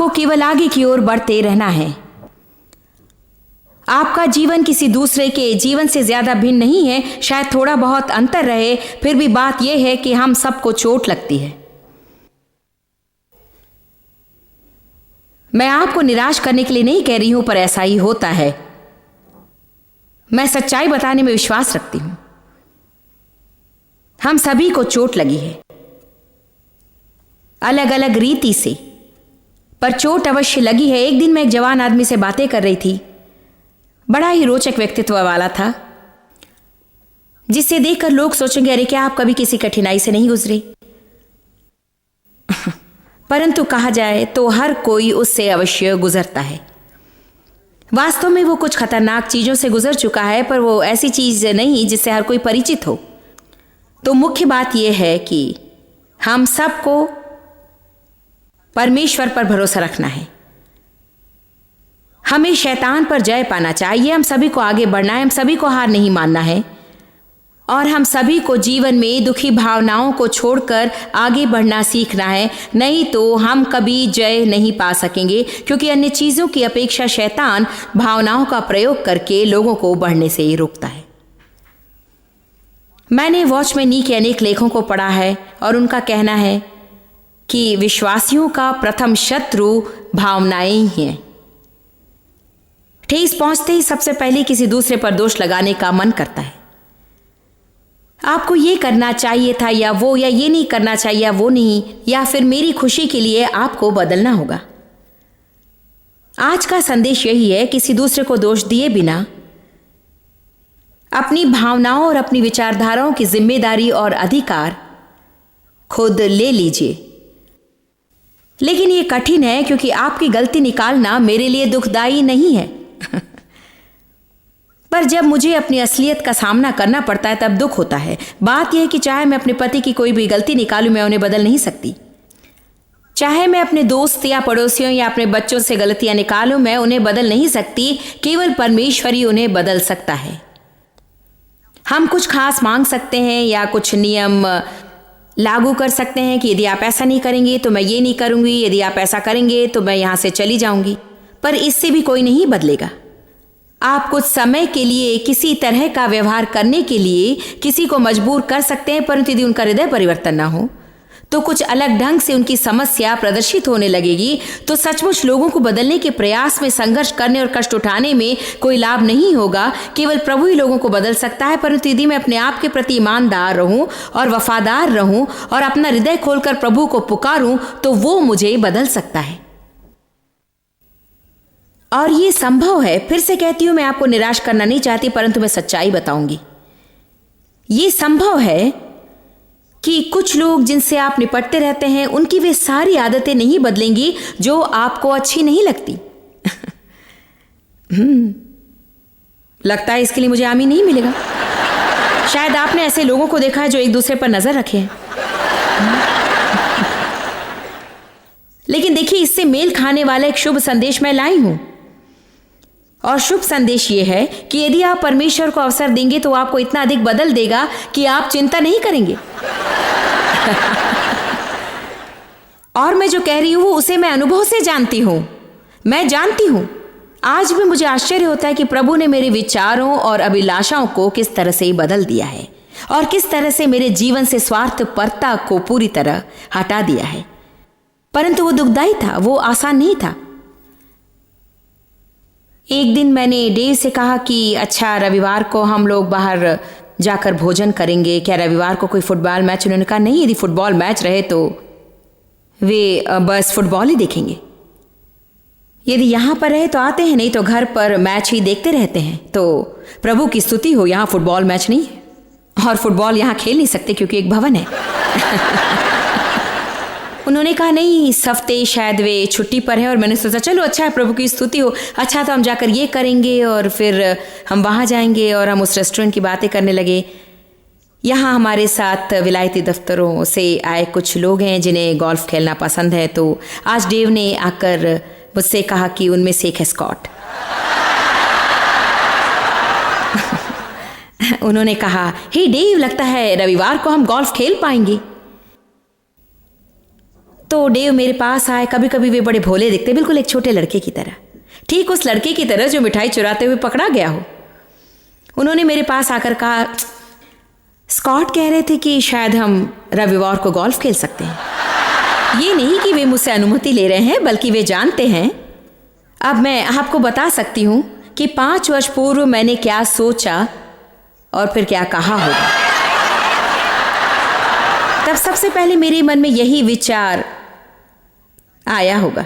केवल आगे की ओर बढ़ते रहना है। आपका जीवन किसी दूसरे के जीवन से ज्यादा भिन्न नहीं है, शायद थोड़ा बहुत अंतर रहे, फिर भी बात यह है कि हम सबको चोट लगती है। मैं आपको निराश करने के लिए नहीं कह रही हूं, पर ऐसा ही होता है। मैं सच्चाई बताने में विश्वास रखती हूं। हम सभी को चोट लगी है, अलग अलग रीति से, पर चोट अवश्य लगी है। एक दिन मैं एक जवान आदमी से बातें कर रही थी, बड़ा ही रोचक व्यक्तित्व वाला था, जिसे देखकर लोग सोचेंगे, अरे क्या आप कभी किसी कठिनाई से नहीं गुजरे? परंतु कहा जाए तो हर कोई उससे अवश्य गुजरता है। वास्तव में वो कुछ खतरनाक चीजों से गुजर चुका है, पर वो ऐसी चीज नहीं जिससे हर कोई परिचित हो। तो मुख्य बात यह है कि हम सबको परमेश्वर पर भरोसा रखना है। हमें शैतान पर जय पाना चाहिए। हम सभी को आगे बढ़ना है, हम सभी को हार नहीं मानना है, और हम सभी को जीवन में दुखी भावनाओं को छोड़कर आगे बढ़ना सीखना है। नहीं तो हम कभी जय नहीं पा सकेंगे, क्योंकि अन्य चीजों की अपेक्षा शैतान भावनाओं का प्रयोग करके लोगों को बढ़ने से ही रोकता है। मैंने वॉचमैन नी के अनेक लेखों को पढ़ा है, और उनका कहना है कि विश्वासियों का प्रथम शत्रु भावनाएं ही हैं। ठेस पहुंचते ही सबसे पहले किसी दूसरे पर दोष लगाने का मन करता है। आपको ये करना चाहिए था या वो, या ये नहीं करना चाहिए या वो नहीं, या फिर मेरी खुशी के लिए आपको बदलना होगा। आज का संदेश यही है, किसी दूसरे को दोष दिए बिना अपनी भावनाओं और अपनी विचारधाराओं की जिम्मेदारी और अधिकार खुद ले लीजिए। लेकिन ये कठिन है, क्योंकि आपकी गलती निकालना मेरे लिए दुखदाई नहीं है। पर जब मुझे अपनी असलियत का सामना करना पड़ता है तब दुख होता है। बात यह है कि चाहे मैं अपने पति की कोई भी गलती निकालूं, मैं उन्हें बदल नहीं सकती। चाहे मैं अपने दोस्त या पड़ोसियों या अपने बच्चों से गलतियां निकालूं, मैं उन्हें बदल नहीं सकती। केवल परमेश्वर ही उन्हें बदल सकता है। हम कुछ खास मांग सकते हैं या कुछ नियम लागू कर सकते हैं कि यदि आप ऐसा नहीं करेंगे तो मैं ये नहीं करूंगी, यदि आप ऐसा करेंगे तो मैं यहां से चली जाऊंगी, पर इससे भी कोई नहीं बदलेगा। आप कुछ समय के लिए किसी तरह का व्यवहार करने के लिए किसी को मजबूर कर सकते हैं, परंतु यदि उनका हृदय परिवर्तन ना हो तो कुछ अलग ढंग से उनकी समस्या प्रदर्शित होने लगेगी। तो सचमुच लोगों को बदलने के प्रयास में संघर्ष करने और कष्ट उठाने में कोई लाभ नहीं होगा। केवल प्रभु ही लोगों को बदल सकता है। परंतु यदि मैं अपने आप के प्रति ईमानदार रहूं और वफादार रहूं और अपना हृदय खोलकर प्रभु को पुकारूं, तो वो मुझे बदल सकता है। और ये संभव है। फिर से कहती हूं, मैं आपको निराश करना नहीं चाहती, परंतु मैं सच्चाई बताऊंगी। ये संभव है कि कुछ लोग जिनसे आप निपटते रहते हैं, उनकी वे सारी आदतें नहीं बदलेंगी जो आपको अच्छी नहीं लगती। लगता है इसके लिए मुझे आमीन नहीं मिलेगा। शायद आपने ऐसे लोगों को देखा है जो एक दूसरे पर नजर रखे हैं। लेकिन देखिए, इससे मेल खाने वाला एक शुभ संदेश मैं लाई हूं, और शुभ संदेश ये है कि यदि आप परमेश्वर को अवसर देंगे तो आपको इतना अधिक बदल देगा कि आप चिंता नहीं करेंगे। और मैं जो कह रही हूं उसे मैं अनुभव से जानती हूं। मैं जानती हूं, आज भी मुझे आश्चर्य होता है कि प्रभु ने मेरे विचारों और अभिलाषाओं को किस तरह से बदल दिया है, और किस तरह से मेरे जीवन से स्वार्थपरता को पूरी तरह हटा दिया है। परंतु वो दुखदाई था, वो आसान नहीं था। एक दिन मैंने डेव से कहा कि अच्छा, रविवार को हम लोग बाहर जाकर भोजन करेंगे, क्या रविवार को कोई फुटबॉल मैच? उन्होंने कहा नहीं, यदि फुटबॉल मैच रहे तो वे बस फुटबॉल ही देखेंगे। यदि यहाँ पर रहे तो आते हैं, नहीं तो घर पर मैच ही देखते रहते हैं। तो प्रभु की स्तुति हो, यहाँ फुटबॉल मैच नहीं है, और फुटबॉल यहाँ खेल नहीं सकते क्योंकि एक भवन है। उन्होंने कहा नहीं, इस हफ्ते शायद वे छुट्टी पर है। और मैंने सोचा चलो अच्छा है, प्रभु की स्तुति हो, अच्छा तो हम जाकर ये करेंगे, और फिर हम वहाँ जाएंगे। और हम उस रेस्टोरेंट की बातें करने लगे। यहाँ हमारे साथ विलायती दफ्तरों से आए कुछ लोग हैं जिन्हें गोल्फ खेलना पसंद है। तो आज डेव ने आकर मुझसे कहा कि उनमें से एक है स्कॉट। उन्होंने कहा, हे डेव, लगता है रविवार को हम गोल्फ खेल पाएंगे। तो डेव मेरे पास आए। कभी कभी वे बड़े भोले दिखते, बिल्कुल एक छोटे लड़के की तरह, ठीक उस लड़के की तरह जो मिठाई चुराते हुए पकड़ा गया हो। उन्होंने मेरे पास आकर कहा, स्कॉट कह रहे थे कि शायद हम रविवार को गोल्फ खेल सकते हैं। ये नहीं कि वे मुझसे अनुमति ले रहे हैं, बल्कि वे जानते हैं। अब मैं आपको बता सकती हूं कि 5 वर्ष पूर्व मैंने क्या सोचा और फिर क्या कहा होगा। तब सबसे पहले मेरे मन में यही विचार आया होगा,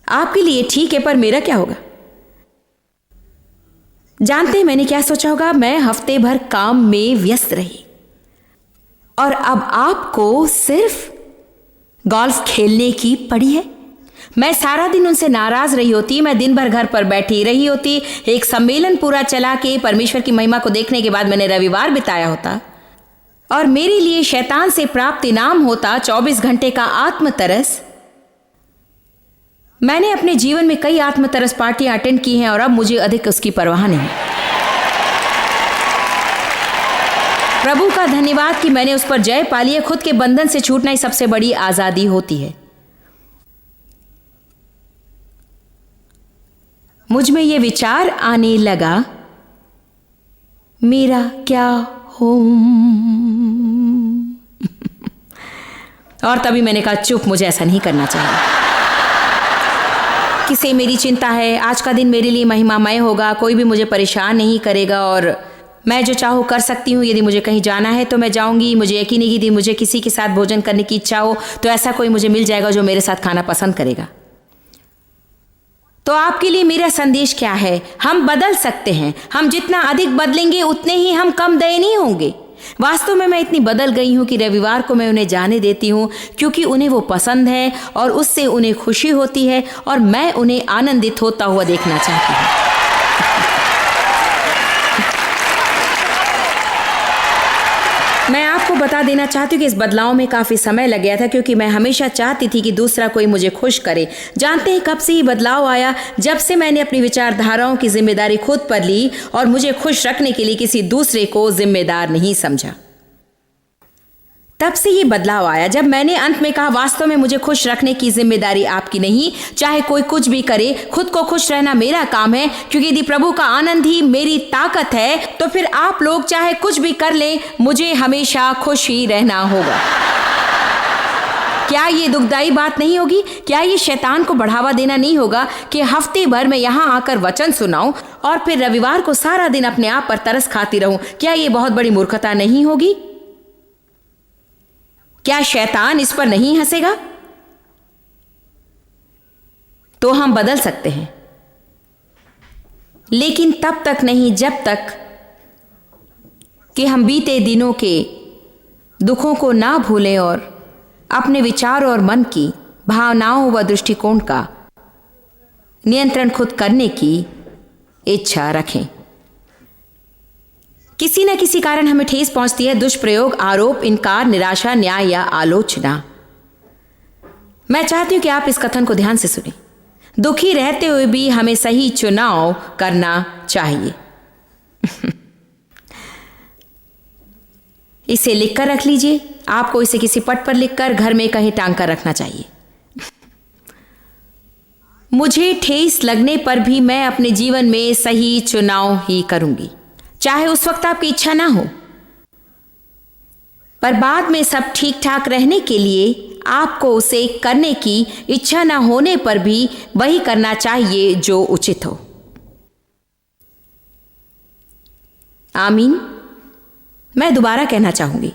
आपके लिए ठीक है, पर मेरा क्या होगा। जानते हैं मैंने क्या सोचा होगा? मैं हफ्ते भर काम में व्यस्त रही और अब आपको सिर्फ गोल्फ खेलने की पड़ी है। मैं सारा दिन उनसे नाराज रही होती, मैं दिन भर घर पर बैठी रही होती। एक सम्मेलन पूरा चला के परमेश्वर की महिमा को देखने के बाद मैंने रविवार बिताया होता और मेरे लिए शैतान से प्राप्त इनाम होता 24 घंटे का आत्मतरस। मैंने अपने जीवन में कई आत्मतरस पार्टियां अटेंड की हैं और अब मुझे अधिक उसकी परवाह नहीं। प्रभु का धन्यवाद कि मैंने उस पर जय पा ली है। खुद के बंधन से छूटना ही सबसे बड़ी आजादी होती है। मुझ में यह विचार आने लगा, मेरा क्या हो। और तभी मैंने कहा, चुप, मुझे ऐसा नहीं करना चाहिए। किसे मेरी चिंता है? आज का दिन मेरे लिए महिमामय होगा, कोई भी मुझे परेशान नहीं करेगा और मैं जो चाहूँ कर सकती हूँ। यदि मुझे कहीं जाना है तो मैं जाऊँगी। मुझे यकीन है कि यदि मुझे किसी के साथ भोजन करने की इच्छा हो तो ऐसा कोई मुझे मिल जाएगा जो मेरे साथ खाना पसंद करेगा। तो आपके लिए मेरा संदेश क्या है? हम बदल सकते हैं। हम जितना अधिक बदलेंगे उतने ही हम कम दयनीय होंगे। वास्तव में मैं इतनी बदल गई हूं कि रविवार को मैं उन्हें जाने देती हूं क्योंकि उन्हें वो पसंद है और उससे उन्हें खुशी होती है और मैं उन्हें आनंदित होता हुआ देखना चाहती हूं। मैं आपको बता देना चाहती हूँ कि इस बदलाव में काफ़ी समय लग गया था क्योंकि मैं हमेशा चाहती थी कि दूसरा कोई मुझे खुश करे। जानते हैं कब से ये बदलाव आया? जब से मैंने अपनी विचारधाराओं की जिम्मेदारी खुद पर ली और मुझे खुश रखने के लिए किसी दूसरे को जिम्मेदार नहीं समझा। तब से ये बदलाव आया जब मैंने अंत में कहा, वास्तव में मुझे खुश रखने की जिम्मेदारी आपकी नहीं, चाहे कोई कुछ भी करे, खुद को खुश रहना मेरा काम है। क्योंकि यदि प्रभु का आनंद ही मेरी ताकत है तो फिर आप लोग चाहे कुछ भी कर लें, मुझे हमेशा खुश ही रहना होगा। क्या ये दुखदाई बात नहीं होगी? क्या ये शैतान को बढ़ावा देना नहीं होगा कि हफ्ते भर मैं यहां आकर वचन सुनाऊं और फिर रविवार को सारा दिन अपने आप पर तरस खाती रहूं? क्या ये बहुत बड़ी मूर्खता नहीं होगी? क्या शैतान इस पर नहीं हंसेगा? तो हम बदल सकते हैं, लेकिन तब तक नहीं जब तक कि हम बीते दिनों के दुखों को ना भूलें और अपने विचार और मन की भावनाओं व दृष्टिकोण का नियंत्रण खुद करने की इच्छा रखें। किसी न किसी कारण हमें ठेस पहुंचती है। दुष्प्रयोग, आरोप, इनकार, निराशा, न्याय या आलोचना। मैं चाहती हूं कि आप इस कथन को ध्यान से सुनें। दुखी रहते हुए भी हमें सही चुनाव करना चाहिए। इसे लिखकर रख लीजिए। आपको इसे किसी पट पर लिखकर घर में कहीं टांग कर रखना चाहिए। मुझे ठेस लगने पर भी मैं अपने जीवन में सही चुनाव ही करूंगी, चाहे उस वक्त आपकी इच्छा ना हो। पर बाद में सब ठीक ठाक रहने के लिए आपको उसे करने की इच्छा ना होने पर भी वही करना चाहिए जो उचित हो। आमीन। मैं दोबारा कहना चाहूंगी,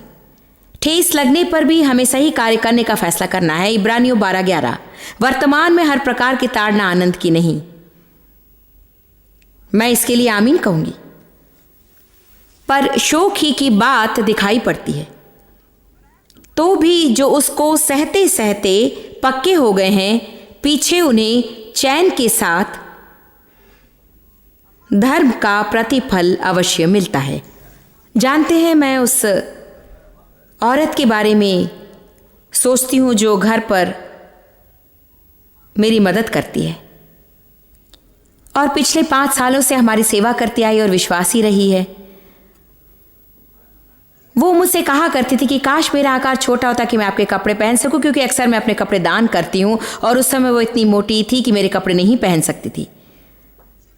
ठेस लगने पर भी हमें सही कार्य करने का फैसला करना है। इब्रानियों 12:11। वर्तमान में हर प्रकार की ताड़ना आनंद की नहीं। मैं इसके लिए आमीन कहूंगी। पर शोक ही की बात दिखाई पड़ती है, तो भी जो उसको सहते सहते पक्के हो गए हैं, पीछे उन्हें चैन के साथ धर्म का प्रतिफल अवश्य मिलता है। जानते हैं, मैं उस औरत के बारे में सोचती हूँ जो घर पर मेरी मदद करती है और पिछले 5 सालों से हमारी सेवा करती आई और विश्वासी रही है। वो मुझसे कहा करती थी कि काश मेरा आकार छोटा होता कि मैं आपके कपड़े पहन सकूं, क्योंकि अक्सर मैं अपने कपड़े दान करती हूँ और उस समय वो इतनी मोटी थी कि मेरे कपड़े नहीं पहन सकती थी।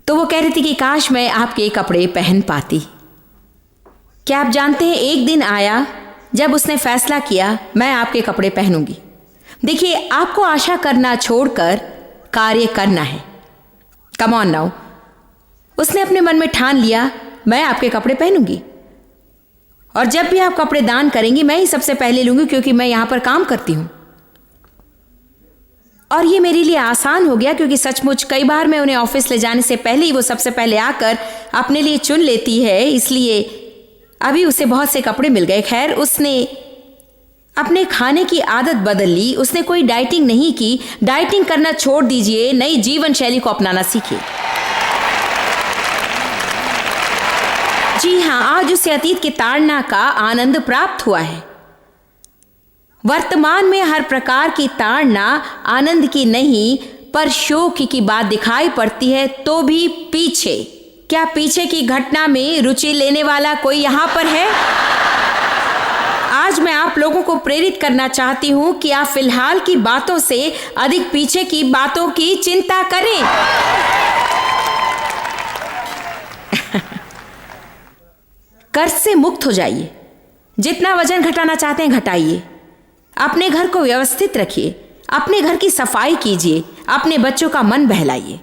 तो वो कह रही थी कि काश मैं आपके कपड़े पहन पाती। क्या आप जानते हैं, एक दिन आया जब उसने फैसला किया मैं आपके कपड़े पहनूंगी। देखिए, आपको आशा करना छोड़कर कार्य करना है। Come on now. उसने अपने मन में ठान लिया मैं आपके कपड़े पहनूंगी, और जब भी आप कपड़े दान करेंगी मैं ही सबसे पहले लूंगी, क्योंकि मैं यहां पर काम करती हूं। और ये मेरे लिए आसान हो गया, क्योंकि सचमुच कई बार मैं उन्हें ऑफिस ले जाने से पहले ही वो सबसे पहले आकर अपने लिए चुन लेती है, इसलिए अभी उसे बहुत से कपड़े मिल गए। खैर, उसने अपने खाने की आदत बदल ली। उसने कोई डाइटिंग नहीं की। डाइटिंग करना छोड़ दीजिए, नई जीवन शैली को अपनाना सीखिए। जी हाँ, आज उसे अतीत की ताड़ना का आनंद प्राप्त हुआ है। वर्तमान में हर प्रकार की ताड़ना आनंद की नहीं पर शोक की बात दिखाई पड़ती है, तो भी पीछे। क्या पीछे की घटना में रुचि लेने वाला कोई यहां पर है? आज मैं आप लोगों को प्रेरित करना चाहती हूं कि आप फिलहाल की बातों से अधिक पीछे की बातों की चिंता करें। कर्ज से मुक्त हो जाइए। जितना वजन घटाना चाहते हैं घटाइए। अपने घर को व्यवस्थित रखिए। अपने घर की सफाई कीजिए। अपने बच्चों का मन बहलाइए।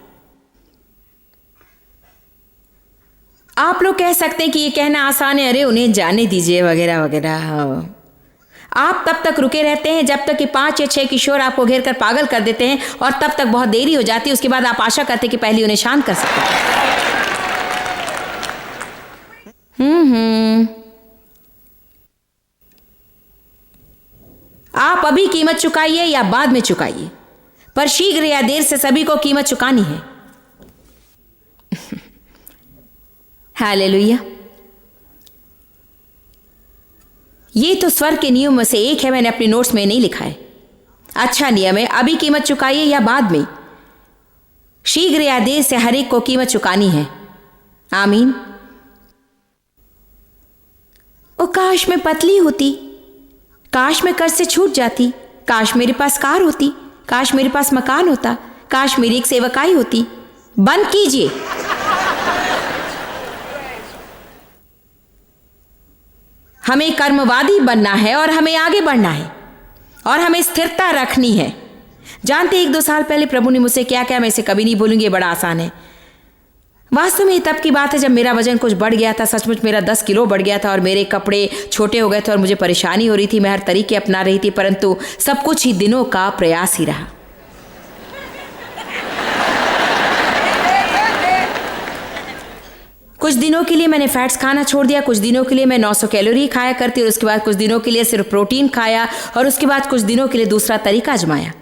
आप लोग कह सकते हैं कि ये कहना आसान है, अरे उन्हें जाने दीजिए वगैरह वगैरह। आप तब तक रुके रहते हैं जब तक कि 5 या 6 किशोर आपको घेर कर पागल कर देते हैं, और तब तक बहुत देरी हो जाती है। उसके बाद आप आशा करते हैं कि पहले उन्हें शांत कर सकते हैं। आप अभी कीमत चुकाइए या बाद में चुकाइए, पर शीघ्र या देर से सभी को कीमत चुकानी है। हालेलुया। ये तो स्वर्ग के नियम में से एक है। मैंने अपने नोट्स में नहीं लिखा है। अच्छा नियम है, अभी कीमत चुकाइए या बाद में। शीघ्र या देर से हर एक को कीमत चुकानी है। आमीन। ओ काश मैं पतली होती, काश मैं कर्ज से छूट जाती, काश मेरे पास कार होती, काश मेरे पास मकान होता, काश मेरी एक सेवकाई होती। बंद कीजिए। हमें कर्मवादी बनना है और हमें आगे बढ़ना है और हमें स्थिरता रखनी है। जानते 1-2 साल पहले प्रभु ने मुझसे क्या क्या, मैं इसे कभी नहीं भूलूंगी। ये बड़ा आसान है। वास्तव में ये तब की बात है जब मेरा वजन कुछ बढ़ गया था। सचमुच मेरा 10 किलो बढ़ गया था और मेरे कपड़े छोटे हो गए थे और मुझे परेशानी हो रही थी। मैं हर तरीके अपना रही थी, परंतु सब कुछ ही दिनों का प्रयास ही रहा। कुछ दिनों के लिए मैंने फैट्स खाना छोड़ दिया। कुछ दिनों के लिए मैं 900 कैलोरी खाया करती और उसके बाद कुछ दिनों के लिए सिर्फ प्रोटीन खाया और उसके बाद कुछ दिनों के लिए दूसरा तरीका आजमाया,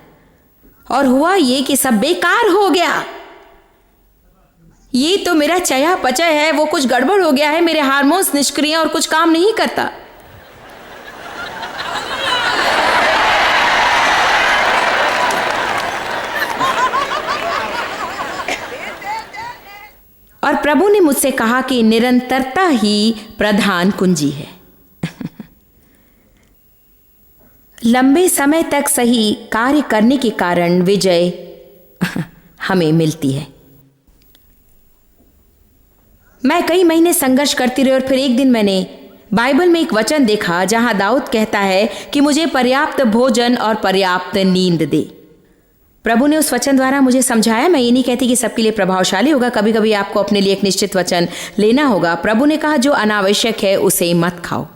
और हुआ ये कि सब बेकार हो गया। ये तो मेरा चयापचय है, वो कुछ गड़बड़ हो गया है। मेरे हार्मोन्स निष्क्रिय और कुछ काम नहीं करता। और प्रभु ने मुझसे कहा कि निरंतरता ही प्रधान कुंजी है। लंबे समय तक सही कार्य करने के कारण विजय हमें मिलती है। मैं कई महीने संघर्ष करती रही और फिर एक दिन मैंने बाइबल में एक वचन देखा जहां दाऊद कहता है कि मुझे पर्याप्त भोजन और पर्याप्त नींद दे। प्रभु ने उस वचन द्वारा मुझे समझाया। मैं ये नहीं कहती कि सबके लिए प्रभावशाली होगा। कभी कभी आपको अपने लिए एक निश्चित वचन लेना होगा। प्रभु ने कहा जो अनावश्यक है उसे मत खाओ।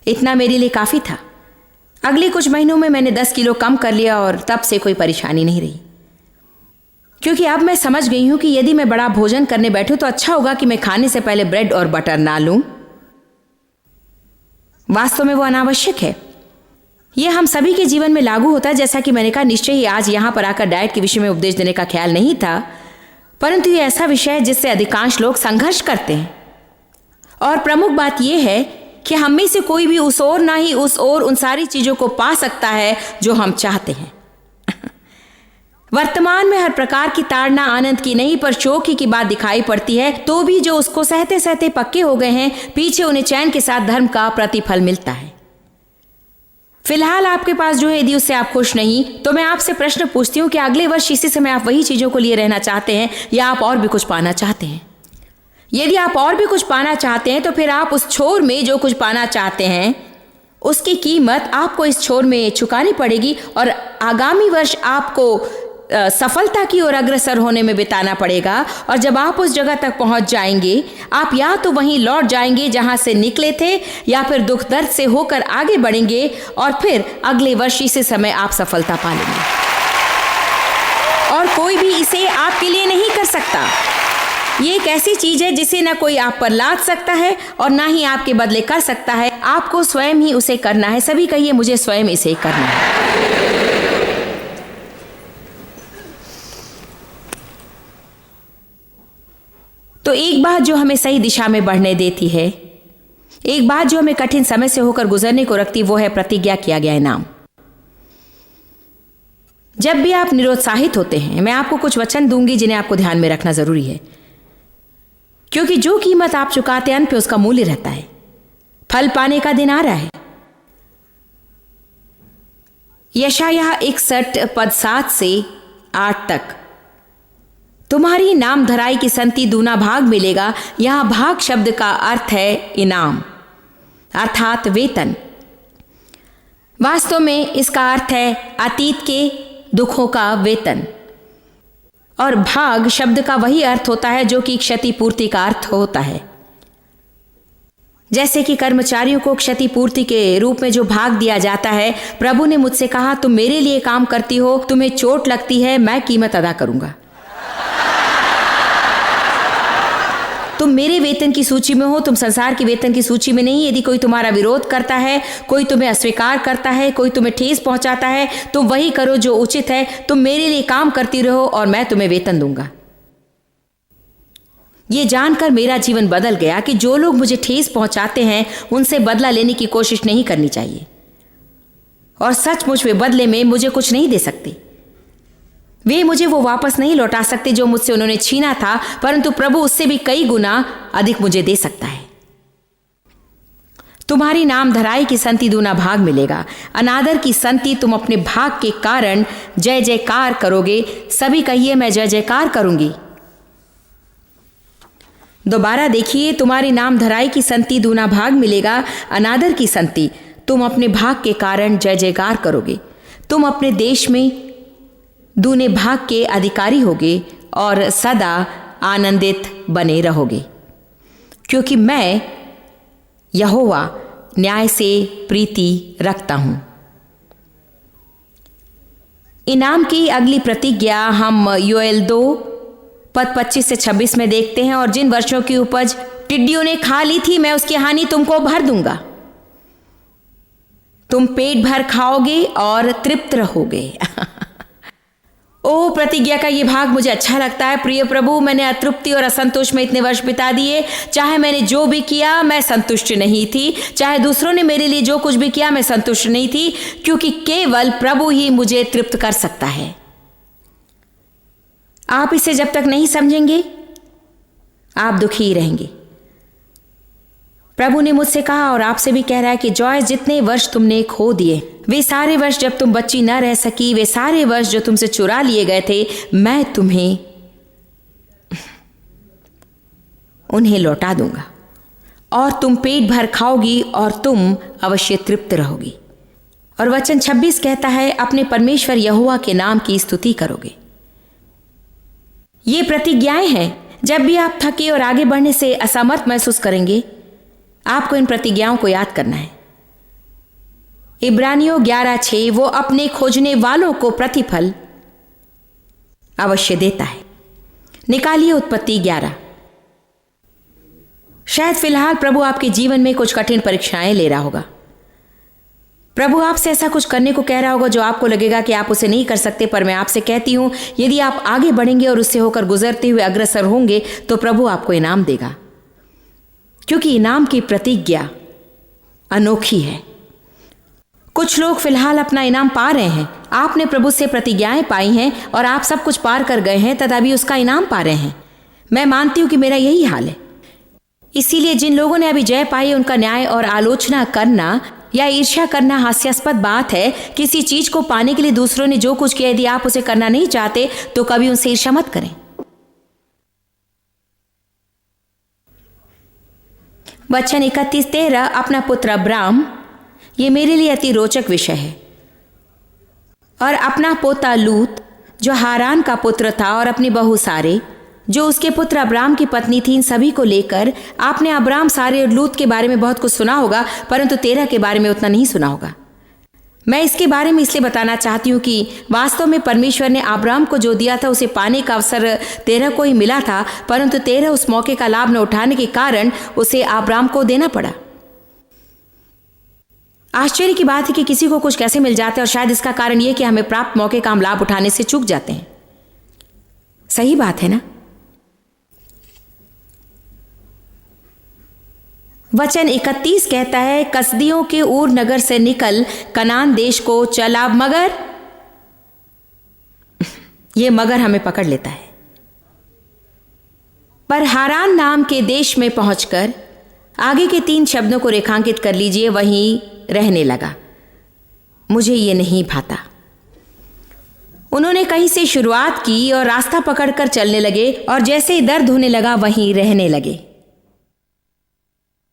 इतना मेरे लिए काफी था। अगले कुछ महीनों में मैंने 10 किलो कम कर लिया और तब से कोई परेशानी नहीं रही, क्योंकि अब मैं समझ गई हूं कि यदि मैं बड़ा भोजन करने बैठूं तो अच्छा होगा कि मैं खाने से पहले ब्रेड और बटर ना लूं। वास्तव में वो अनावश्यक है। यह हम सभी के जीवन में लागू होता है। जैसा कि मैंने कहा, निश्चय ही आज यहां पर आकर डाइट के विषय में उपदेश देने का ख्याल नहीं था, परंतु यह ऐसा विषय है जिससे अधिकांश लोग संघर्ष करते हैं। और प्रमुख बात यह है कि हम में से कोई भी उस ओर ना ही उस ओर उन सारी चीजों को पा सकता है जो हम चाहते हैं। वर्तमान में हर प्रकार की ताड़ना आनंद की नहीं पर शोक ही की बात दिखाई पड़ती है, तो भी जो उसको सहते सहते पक्के हो गए हैं, पीछे उन्हें चैन के साथ धर्म का प्रतिफल मिलता है। फिलहाल आपके पास जो है, यदि उससे आप खुश नहीं, तो मैं आपसे प्रश्न पूछती हूँ कि अगले वर्ष इसी समय आप वही चीजों को लिए रहना चाहते हैं या आप और भी कुछ पाना चाहते हैं? यदि आप और भी कुछ पाना चाहते हैं तो फिर आप उस छोर में जो कुछ पाना चाहते हैं उसकी कीमत आपको इस छोर में चुकानी पड़ेगी और आगामी वर्ष आपको सफलता की ओर अग्रसर होने में बिताना पड़ेगा। और जब आप उस जगह तक पहुंच जाएंगे, आप या तो वहीं लौट जाएंगे जहां से निकले थे, या फिर दुख दर्द से होकर आगे बढ़ेंगे और फिर अगले वर्ष इसी समय आप सफलता पा लेंगे। और कोई भी इसे आपके लिए नहीं कर सकता। ये एक ऐसी चीज है जिसे ना कोई आप पर लाद सकता है और ना ही आपके बदले कर सकता है। आपको स्वयं ही उसे करना है। सभी कहिए, मुझे स्वयं इसे करना है। तो एक बात जो हमें सही दिशा में बढ़ने देती है, एक बात जो हमें कठिन समय से होकर गुजरने को रखती, वो है प्रतिज्ञा किया गया इनाम। जब भी आप निरुत्साहित होते हैं, मैं आपको कुछ वचन दूंगी जिन्हें आपको ध्यान में रखना जरूरी है, क्योंकि जो कीमत आप चुकाते हैं अंत पे उसका मूल्य रहता है। फल पाने का दिन आ रहा है। यशायाह 61 पद 7 से 8 तक, तुम्हारी नाम धराई की संति दूना भाग मिलेगा। यहां भाग शब्द का अर्थ है इनाम, अर्थात वेतन। वास्तव में इसका अर्थ है अतीत के दुखों का वेतन। और भाग शब्द का वही अर्थ होता है जो कि क्षतिपूर्ति का अर्थ होता है। जैसे कि कर्मचारियों को क्षतिपूर्ति के रूप में जो भाग दिया जाता है, प्रभु ने मुझसे कहा, तुम मेरे लिए काम करती हो, तुम्हें चोट लगती है, मैं कीमत अदा करूंगा। तुम मेरे वेतन की सूची में हो, तुम संसार की वेतन की सूची में नहीं। यदि कोई तुम्हारा विरोध करता है, कोई तुम्हें अस्वीकार करता है, कोई तुम्हें ठेस पहुंचाता है, तुम वही करो जो उचित है। तुम मेरे लिए काम करती रहो और मैं तुम्हें वेतन दूंगा। ये जानकर मेरा जीवन बदल गया कि जो लोग मुझे ठेस पहुंचाते हैं उनसे बदला लेने की कोशिश नहीं करनी चाहिए, और सचमुच वे बदले में मुझे कुछ नहीं दे सकते। वे मुझे वो वापस नहीं लौटा सकते जो मुझसे उन्होंने छीना था, परंतु प्रभु उससे भी कई गुना अधिक मुझे दे सकता है। तुम्हारी नाम धराई की संति दूना भाग मिलेगा। अनादर की संति तुम अपने भाग के कारण जय जयकार करोगे। सभी कहिए, मैं जय जयकार करूंगी। दोबारा देखिए, तुम्हारी नाम धराई की संति दूना भाग मिलेगा। अनादर की संति तुम अपने भाग के कारण जय जयकार करोगे। तुम अपने देश में दूने भाग के अधिकारी होगे और सदा आनंदित बने रहोगे, क्योंकि मैं यहोवा न्याय से प्रीति रखता हूं। इनाम की अगली प्रतिज्ञा हम योएल 2 पद 25 से 26 में देखते हैं। और जिन वर्षों की उपज टिड्डियों ने खा ली थी, मैं उसकी हानि तुमको भर दूंगा। तुम पेट भर खाओगे और तृप्त रहोगे। ओ, प्रतिज्ञा का ये भाग मुझे अच्छा लगता है। प्रिय प्रभु, मैंने अतृप्ति और असंतोष में इतने वर्ष बिता दिए। चाहे मैंने जो भी किया, मैं संतुष्ट नहीं थी। चाहे दूसरों ने मेरे लिए जो कुछ भी किया, मैं संतुष्ट नहीं थी, क्योंकि केवल प्रभु ही मुझे तृप्त कर सकता है। आप इसे जब तक नहीं समझेंगे, आप दुखी ही रहेंगे। प्रभु ने मुझसे कहा और आपसे भी कह रहा है कि जॉयस, जितने वर्ष तुमने खो दिए, वे सारे वर्ष जब तुम बच्ची न रह सकी, वे सारे वर्ष जो तुमसे चुरा लिए गए थे, मैं तुम्हें उन्हें लौटा दूंगा और तुम पेट भर खाओगी और तुम अवश्य तृप्त रहोगी। और वचन 26 कहता है, अपने परमेश्वर यहोवा के नाम की स्तुति करोगे। ये प्रतिज्ञाएं हैं। जब भी आप थके और आगे बढ़ने से असमर्थ महसूस करेंगे, आपको इन प्रतिज्ञाओं को याद करना है। इब्रानियों 11:6, वो अपने खोजने वालों को प्रतिफल अवश्य देता है। निकालिए उत्पत्ति 11। शायद फिलहाल प्रभु आपके जीवन में कुछ कठिन परीक्षाएं ले रहा होगा। प्रभु आपसे ऐसा कुछ करने को कह रहा होगा जो आपको लगेगा कि आप उसे नहीं कर सकते, पर मैं आपसे कहती हूं, यदि आप आगे बढ़ेंगे और उससे होकर गुजरते हुए अग्रसर होंगे तो प्रभु आपको इनाम देगा, क्योंकि इनाम की प्रतिज्ञा अनोखी है। कुछ लोग फिलहाल अपना इनाम पा रहे हैं। आपने प्रभु से प्रतिज्ञाएं पाई हैं और आप सब कुछ पार कर गए हैं, तथापि उसका इनाम पा रहे हैं। मैं मानती हूं कि मेरा यही हाल है। इसीलिए जिन लोगों ने अभी जय पाई उनका न्याय और आलोचना करना या ईर्ष्या करना हास्यास्पद बात है। किसी चीज को पाने के लिए दूसरों ने जो कुछ किया, यदि आप उसे करना नहीं चाहते तो कभी उनसे ईर्ष्या मत करें। वचन 31:13 अपना पुत्र अब्राम, ये मेरे लिए अति रोचक विषय है, और अपना पोता लूत जो हारान का पुत्र था, और अपनी बहू सारे जो उसके पुत्र अब्राम की पत्नी थी, इन सभी को लेकर आपने अब्राम, सारे और लूत के बारे में बहुत कुछ सुना होगा, परंतु तेरह के बारे में उतना नहीं सुना होगा। मैं इसके बारे में इसलिए बताना चाहती हूँ कि वास्तव में परमेश्वर ने अब्राम को जो दिया था उसे पाने का अवसर तेरह को ही मिला था, परंतु तेरह उस मौके का लाभ न उठाने के कारण उसे अब्राम को देना पड़ा। आश्चर्य की बात है कि किसी को कुछ कैसे मिल जाता है, और शायद इसका कारण यह कि हमें प्राप्त मौके का हम लाभ उठाने से चूक जाते हैं। सही बात है ना? वचन 31 कहता है, कसदियों के ऊर नगर से निकल कनान देश को चला, मगर ये मगर हमें पकड़ लेता है। पर हारान नाम के देश में पहुंचकर आगे के 3 शब्दों को रेखांकित कर लीजिए, वहीं रहने लगा। मुझे ये नहीं भाता। उन्होंने कहीं से शुरुआत की और रास्ता पकड़कर चलने लगे, और जैसे ही दर्द होने लगा वहीं रहने लगे।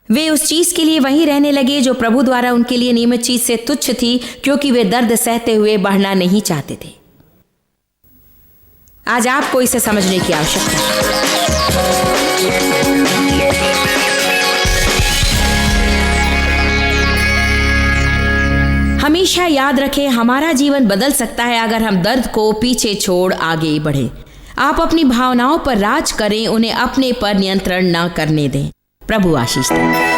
वे उस चीज के लिए वहीं रहने लगे जो प्रभु द्वारा उनके लिए नियमित चीज से तुच्छ थी, क्योंकि वे दर्द सहते हुए बढ़ना नहीं चाहते थे। आज आपको इसे समझने की आवश्यकता है। हमेशा याद रखें, हमारा जीवन बदल सकता है अगर हम दर्द को पीछे छोड़ आगे बढ़ें। आप अपनी भावनाओं पर राज करें, उन्हें अपने पर नियंत्रण न करने दें। प्रभु आशीष दें।